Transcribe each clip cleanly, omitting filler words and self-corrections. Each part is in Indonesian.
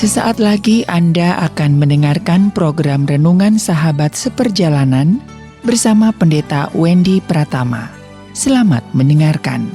Sesaat lagi Anda akan mendengarkan program Renungan Sahabat Seperjalanan bersama Pendeta Wendy Pratama. Selamat mendengarkan.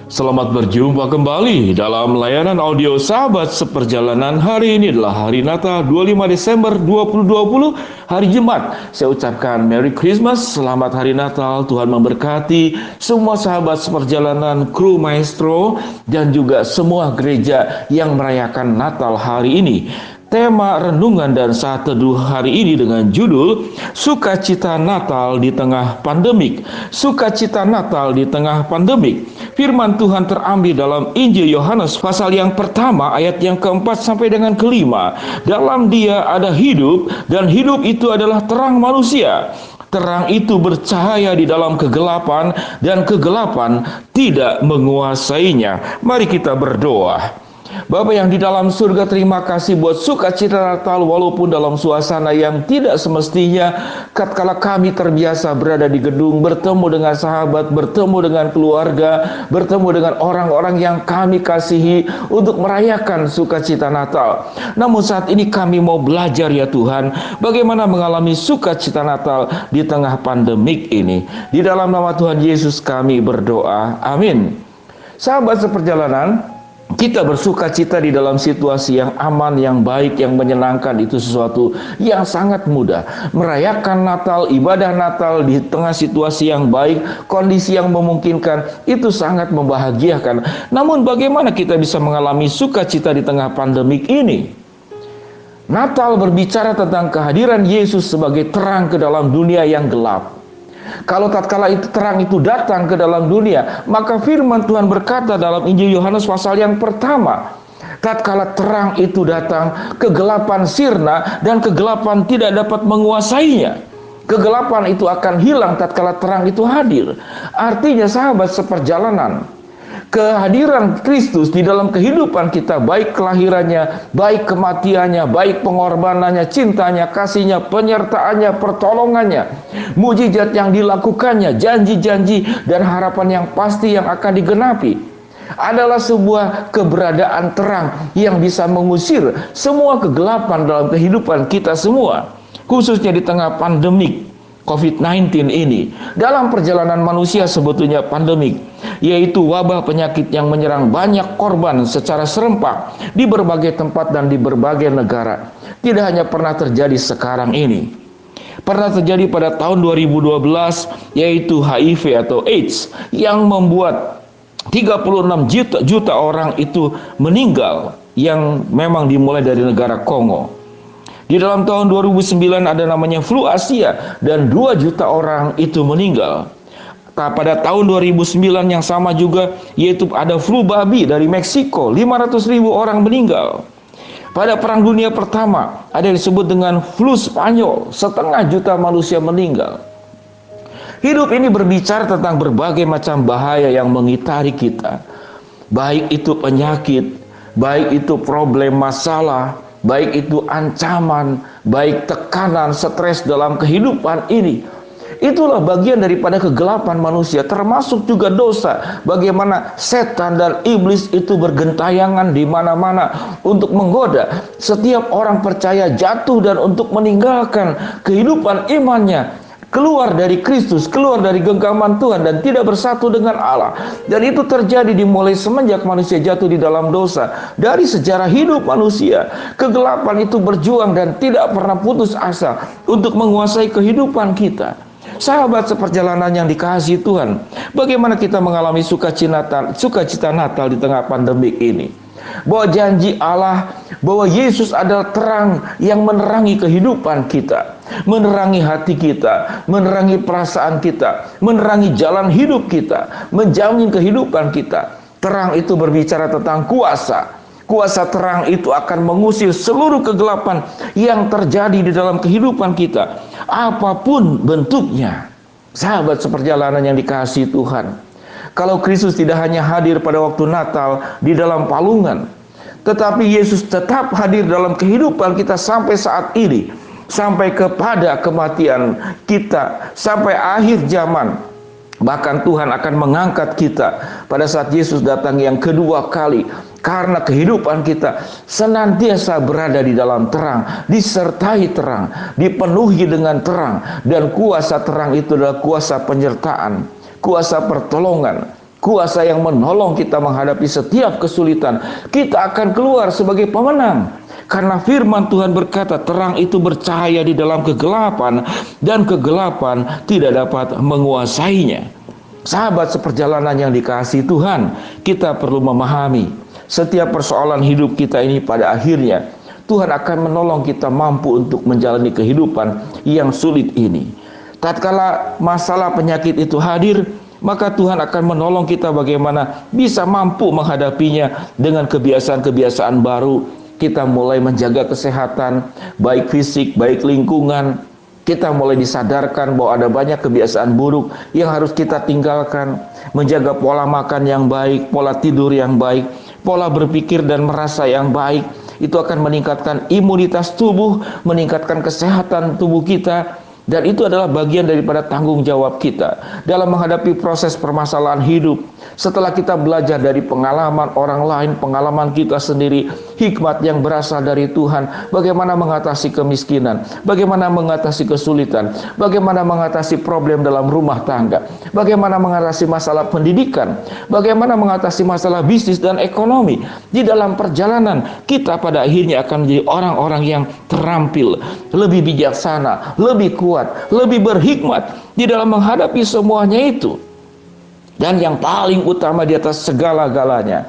Selamat berjumpa kembali dalam layanan audio Sahabat Seperjalanan. Hari ini adalah hari Natal 25 Desember 2020, hari Jumat. Saya ucapkan Merry Christmas, selamat hari Natal. Tuhan memberkati semua sahabat seperjalanan, kru maestro, dan juga semua gereja yang merayakan Natal hari ini. Tema renungan dan saat teduh hari ini dengan judul Sukacita Natal di Tengah Pandemik. Sukacita Natal di Tengah Pandemik. Firman Tuhan terambil dalam Injil Yohanes pasal yang pertama ayat yang keempat sampai dengan kelima. Dalam Dia ada hidup, dan hidup itu adalah terang manusia. Terang itu bercahaya di dalam kegelapan, dan kegelapan tidak menguasainya. Mari kita berdoa. Bapa yang di dalam surga, terima kasih buat sukacita Natal walaupun dalam suasana yang tidak semestinya. Tatkala kami terbiasa berada di gedung, bertemu dengan sahabat, bertemu dengan keluarga, bertemu dengan orang-orang yang kami kasihi untuk merayakan sukacita Natal. Namun saat ini kami mau belajar ya Tuhan, bagaimana mengalami sukacita Natal di tengah pandemik ini. Di dalam nama Tuhan Yesus kami berdoa, amin. Sahabat seperjalanan, kita bersuka cita di dalam situasi yang aman, yang baik, yang menyenangkan, itu sesuatu yang sangat mudah. Merayakan Natal, ibadah Natal di tengah situasi yang baik, kondisi yang memungkinkan, itu sangat membahagiakan. Namun bagaimana kita bisa mengalami sukacita di tengah pandemik ini? Natal berbicara tentang kehadiran Yesus sebagai terang ke dalam dunia yang gelap. Kalau tatkala itu terang itu datang ke dalam dunia, maka firman Tuhan berkata dalam Injil Yohanes pasal yang pertama, tatkala terang itu datang, kegelapan sirna dan kegelapan tidak dapat menguasainya. Kegelapan itu akan hilang tatkala terang itu hadir. Artinya sahabat seperjalanan, kehadiran Kristus di dalam kehidupan kita, baik kelahirannya, baik kematiannya, baik pengorbanannya, cintanya, kasihnya, penyertaannya, pertolongannya, mujizat yang dilakukannya, janji-janji dan harapan yang pasti yang akan digenapi, adalah sebuah keberadaan terang yang bisa mengusir semua kegelapan dalam kehidupan kita semua, khususnya di tengah pandemik COVID-19 ini. Dalam perjalanan manusia sebetulnya pandemik, yaitu wabah penyakit yang menyerang banyak korban secara serempak di berbagai tempat dan di berbagai negara. Tidak hanya pernah terjadi sekarang ini, pernah terjadi pada tahun 2012, yaitu HIV atau AIDS, yang membuat 36 juta orang itu meninggal, yang memang dimulai dari negara Kongo. Di dalam tahun 2009 ada namanya flu Asia dan 2 juta orang itu meninggal. Pada tahun 2009 yang sama juga, yaitu ada flu babi dari Meksiko, 500.000 orang meninggal. Pada Perang Dunia Pertama ada yang disebut dengan flu Spanyol, 1,5 juta manusia meninggal. Hidup ini berbicara tentang berbagai macam bahaya yang mengitari kita. Baik itu penyakit, baik itu problem masalah, baik itu ancaman, baik tekanan, stres dalam kehidupan ini. Itulah bagian daripada kegelapan manusia, termasuk juga dosa. Bagaimana setan dan iblis itu bergentayangan di mana-mana untuk menggoda setiap orang percaya jatuh dan untuk meninggalkan kehidupan imannya, keluar dari Kristus, keluar dari genggaman Tuhan dan tidak bersatu dengan Allah. Dan itu terjadi dimulai semenjak manusia jatuh di dalam dosa. Dari sejarah hidup manusia, kegelapan itu berjuang dan tidak pernah putus asa untuk menguasai kehidupan kita. Sahabat seperjalanan yang dikasihi Tuhan, bagaimana kita mengalami sukacita Natal di tengah pandemik ini? Bahwa janji Allah bahwa Yesus adalah terang yang menerangi kehidupan kita, menerangi hati kita, menerangi perasaan kita, menerangi jalan hidup kita, menjamin kehidupan kita. Terang itu berbicara tentang kuasa. Kuasa terang itu akan mengusir seluruh kegelapan yang terjadi di dalam kehidupan kita, apapun bentuknya. Sahabat seperjalanan yang dikasihi Tuhan, kalau Kristus tidak hanya hadir pada waktu Natal di dalam palungan, tetapi Yesus tetap hadir dalam kehidupan kita sampai saat ini. sampai kepada kematian kita, sampai akhir zaman. Bahkan Tuhan akan mengangkat kita pada saat Yesus datang yang kedua kali. Karena kehidupan kita senantiasa berada di dalam terang, disertai terang, dipenuhi dengan terang. Dan kuasa terang itu adalah kuasa penyertaan, kuasa pertolongan, kuasa yang menolong kita menghadapi setiap kesulitan. Kita akan keluar sebagai pemenang. Karena firman Tuhan berkata, terang itu bercahaya di dalam kegelapan, dan kegelapan tidak dapat menguasainya. Sahabat seperjalanan yang dikasihi Tuhan, kita perlu memahami setiap persoalan hidup kita ini pada akhirnya Tuhan akan menolong kita mampu untuk menjalani kehidupan yang sulit ini. Tatkala masalah penyakit itu hadir, maka Tuhan akan menolong kita bagaimana bisa mampu menghadapinya dengan kebiasaan-kebiasaan baru. Kita mulai menjaga kesehatan, baik fisik, baik lingkungan. Kita mulai disadarkan bahwa ada banyak kebiasaan buruk yang harus kita tinggalkan. Menjaga pola makan yang baik, pola tidur yang baik, pola berpikir dan merasa yang baik. Itu akan meningkatkan imunitas tubuh, meningkatkan kesehatan tubuh kita. Dan itu adalah bagian daripada tanggung jawab kita dalam menghadapi proses permasalahan hidup. Setelah kita belajar dari pengalaman orang lain, pengalaman kita sendiri, hikmat yang berasal dari Tuhan, bagaimana mengatasi kemiskinan, bagaimana mengatasi kesulitan, bagaimana mengatasi problem dalam rumah tangga, bagaimana mengatasi masalah pendidikan, bagaimana mengatasi masalah bisnis dan ekonomi. Di dalam perjalanan kita pada akhirnya akan menjadi orang-orang yang terampil, lebih bijaksana, lebih kuat, lebih berhikmat di dalam menghadapi semuanya itu. Dan yang paling utama di atas segala-galanya,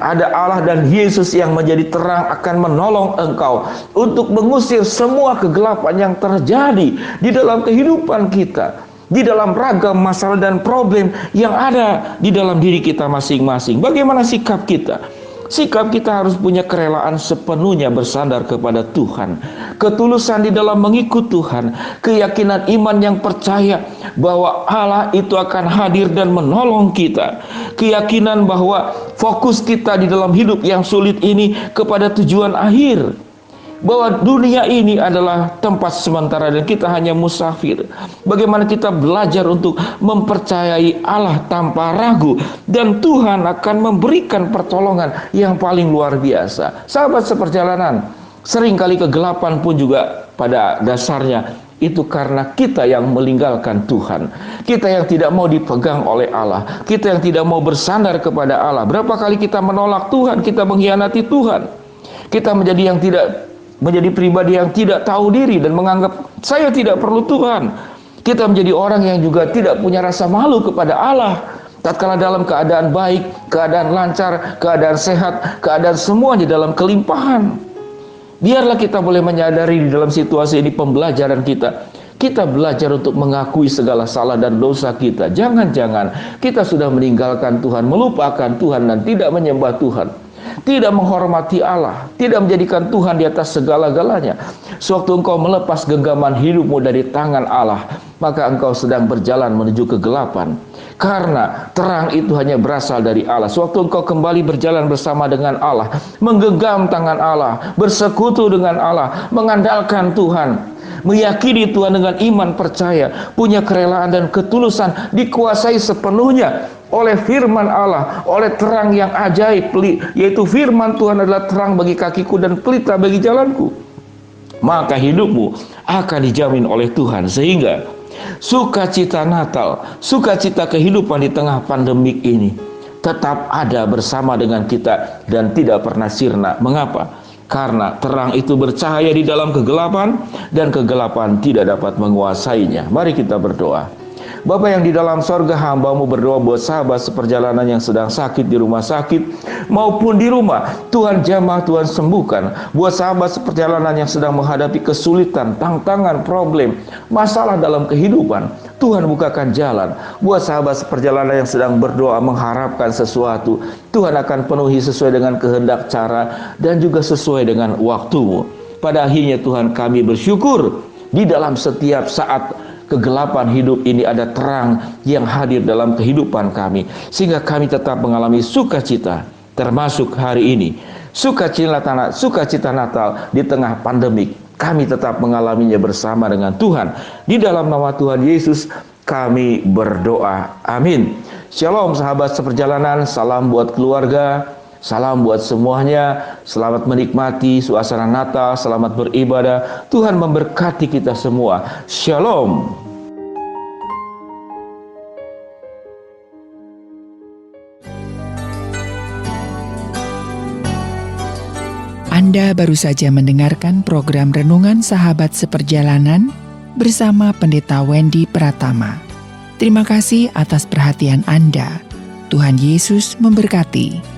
ada Allah dan Yesus yang menjadi terang akan menolong engkau untuk mengusir semua kegelapan yang terjadi di dalam kehidupan kita, di dalam ragam masalah dan problem yang ada di dalam diri kita masing-masing. Bagaimana sikap kita? Sikap kita harus punya kerelaan sepenuhnya bersandar kepada Tuhan, ketulusan di dalam mengikut Tuhan, keyakinan iman yang percaya bahwa Allah itu akan hadir dan menolong kita, keyakinan bahwa fokus kita di dalam hidup yang sulit ini kepada tujuan akhir, bahwa dunia ini adalah tempat sementara dan kita hanya musafir. Bagaimana kita belajar untuk mempercayai Allah tanpa ragu, dan Tuhan akan memberikan pertolongan yang paling luar biasa. Sahabat seperjalanan, seringkali kegelapan pun juga pada dasarnya itu karena kita yang meninggalkan Tuhan, kita yang tidak mau dipegang oleh Allah, kita yang tidak mau bersandar kepada Allah. Berapa kali kita menolak Tuhan, kita mengkhianati Tuhan, kita menjadi pribadi yang tidak tahu diri dan menganggap saya tidak perlu Tuhan. Kita menjadi orang yang juga tidak punya rasa malu kepada Allah. Tatkala dalam keadaan baik, keadaan lancar, keadaan sehat, keadaan semuanya dalam kelimpahan. Biarlah kita boleh menyadari di dalam situasi ini pembelajaran kita. Kita belajar untuk mengakui segala salah dan dosa kita. Jangan-jangan kita sudah meninggalkan Tuhan, melupakan Tuhan dan tidak menyembah Tuhan, tidak menghormati Allah, tidak menjadikan Tuhan di atas segala-galanya. Sewaktu engkau melepas genggaman hidupmu dari tangan Allah, maka engkau sedang berjalan menuju kegelapan. Karena terang itu hanya berasal dari Allah. Sewaktu engkau kembali berjalan bersama dengan Allah, menggenggam tangan Allah, bersekutu dengan Allah, mengandalkan Tuhan, meyakini Tuhan dengan iman percaya, punya kerelaan dan ketulusan, dikuasai sepenuhnya oleh firman Allah, oleh terang yang ajaib, yaitu firman Tuhan adalah terang bagi kakiku dan pelita bagi jalanku. Maka hidupmu akan dijamin oleh Tuhan, sehingga sukacita Natal, sukacita kehidupan di tengah pandemik ini tetap ada bersama dengan kita dan tidak pernah sirna. Mengapa? Karena terang itu bercahaya di dalam kegelapan dan kegelapan tidak dapat menguasainya. Mari kita berdoa. Bapa yang di dalam sorga, hamba-Mu berdoa buat sahabat seperjalanan yang sedang sakit di rumah sakit maupun di rumah. Tuhan jamah, Tuhan sembuhkan. Buat sahabat seperjalanan yang sedang menghadapi kesulitan, tantangan, problem, masalah dalam kehidupan, Tuhan bukakan jalan. Buat sahabat seperjalanan yang sedang berdoa mengharapkan sesuatu, Tuhan akan penuhi sesuai dengan kehendak, cara, dan juga sesuai dengan waktu-Mu. Pada akhirnya Tuhan, kami bersyukur di dalam setiap saat kegelapan hidup ini ada terang yang hadir dalam kehidupan kami, sehingga kami tetap mengalami sukacita, termasuk hari ini sukacita Natal di tengah pandemik. kami tetap mengalaminya bersama dengan Tuhan. Di dalam nama Tuhan Yesus kami berdoa. Amin. Shalom sahabat seperjalanan, salam buat keluarga, salam buat semuanya. Selamat menikmati suasana Natal, selamat beribadah. Tuhan memberkati kita semua. Shalom. Anda baru saja mendengarkan program Renungan Sahabat Seperjalanan bersama Pendeta Wendy Pratama. Terima kasih atas perhatian Anda. Tuhan Yesus memberkati.